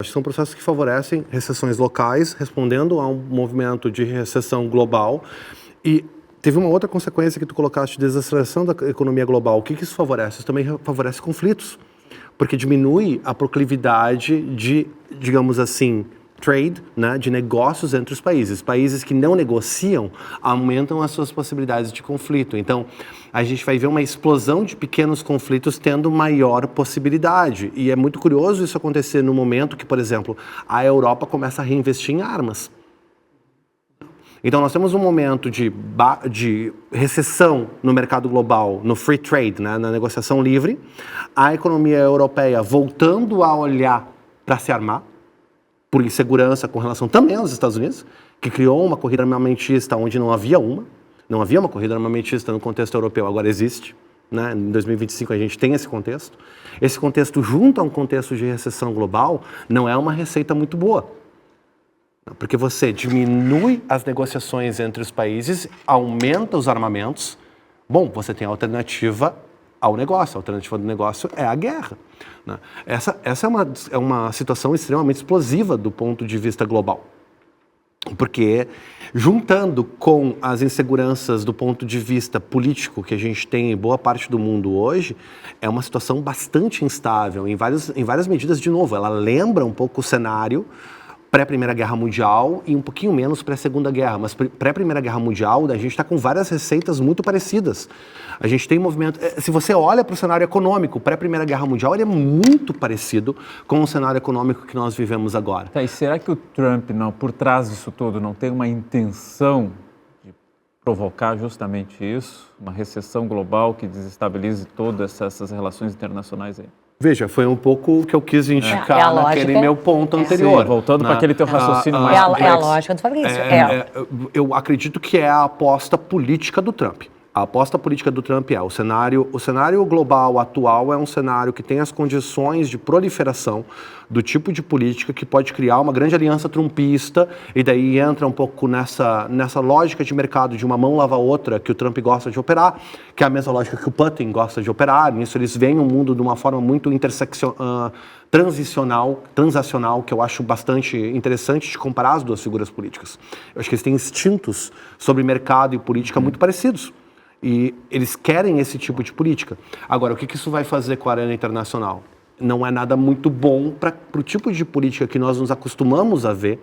Acho que são processos que favorecem recessões locais, respondendo a um movimento de recessão global. E teve uma outra consequência que tu colocaste, desaceleração da economia global. O que isso favorece? Isso também favorece conflitos, porque diminui a proclividade de, digamos assim, trade, né, de negócios entre os países. Países que não negociam aumentam as suas possibilidades de conflito. Então, a gente vai ver uma explosão de pequenos conflitos tendo maior possibilidade. E é muito curioso isso acontecer no momento que, por exemplo, a Europa começa a reinvestir em armas. Então, nós temos um momento de recessão no mercado global, no free trade, né, na negociação livre, a economia europeia voltando a olhar para se armar, por insegurança com relação também aos Estados Unidos, que criou uma corrida armamentista onde não havia uma corrida armamentista no contexto europeu, agora existe, né? Em 2025 a gente tem esse contexto. Esse contexto, junto a um contexto de recessão global, não é uma receita muito boa. Porque você diminui as negociações entre os países, aumenta os armamentos. Bom, você tem a alternativa ao negócio. A alternativa do negócio é a guerra. Né? Essa é uma situação extremamente explosiva do ponto de vista global. Porque, juntando com as inseguranças do ponto de vista político que a gente tem em boa parte do mundo hoje, é uma situação bastante instável, em várias medidas. De novo, ela lembra um pouco o cenário pré-Primeira Guerra Mundial e um pouquinho menos pré-Segunda Guerra, mas pré-Primeira Guerra Mundial a gente está com várias receitas muito parecidas. A gente tem movimento, se você olha para o cenário econômico, pré-Primeira Guerra Mundial, ele é muito parecido com o cenário econômico que nós vivemos agora. Tá, e será que o Trump, por trás disso tudo, não tem uma intenção de provocar justamente isso? Uma recessão global que desestabilize todas essas relações internacionais aí? Veja, foi um pouco o que eu quis indicar naquele meu ponto anterior. Sim, voltando para aquele teu raciocínio mais complexo. É a lógica do Fabrício. Eu acredito que é a aposta política do Trump. A aposta política do Trump é o cenário global atual é um cenário que tem as condições de proliferação do tipo de política que pode criar uma grande aliança trumpista e daí entra um pouco nessa lógica de mercado de uma mão lava a outra que o Trump gosta de operar, que é a mesma lógica que o Putin gosta de operar. Nisso eles veem o mundo de uma forma muito transacional, que eu acho bastante interessante de comparar as duas figuras políticas. Eu acho que eles têm instintos sobre mercado e política muito parecidos. E eles querem esse tipo de política. Agora, o que isso vai fazer com a arena internacional? Não é nada muito bom para o tipo de política que nós nos acostumamos a ver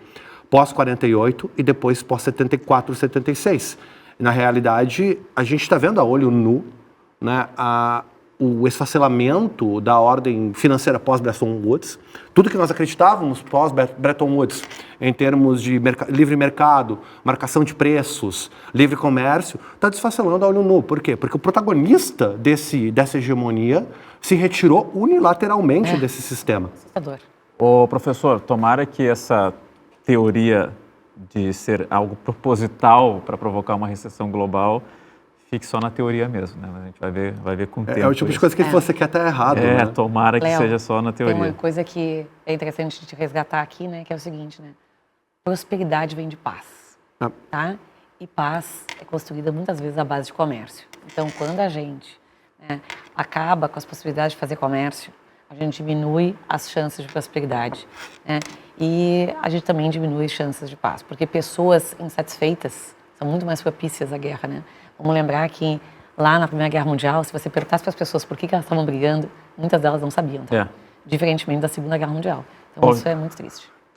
pós-48 e depois pós-74, 76. Na realidade, a gente está vendo a olho nu, né, o esfacelamento da ordem financeira pós-Bretton Woods. Tudo que nós acreditávamos pós-Bretton Woods, em termos de livre mercado, marcação de preços, livre comércio, está desfacelando a olho nu. Por quê? Porque o protagonista dessa hegemonia se retirou unilateralmente desse sistema. Ô, professor, tomara que essa teoria de ser algo proposital para provocar uma recessão global fique só na teoria mesmo, né? A gente vai ver com o tempo. É o tipo de coisa que você quer estar errado, né? Tomara que seja só na teoria. Tem uma coisa que é interessante de resgatar aqui, né? Que é o seguinte, né? Prosperidade vem de paz, tá? E paz é construída muitas vezes à base de comércio. Então, quando a gente acaba com as possibilidades de fazer comércio, a gente diminui as chances de prosperidade, né? E a gente também diminui as chances de paz, porque pessoas insatisfeitas são muito mais propícias à guerra, né? Vamos lembrar que lá na Primeira Guerra Mundial, se você perguntasse para as pessoas por que elas estavam brigando, muitas delas não sabiam, tá? Diferentemente da Segunda Guerra Mundial. Então isso é muito triste.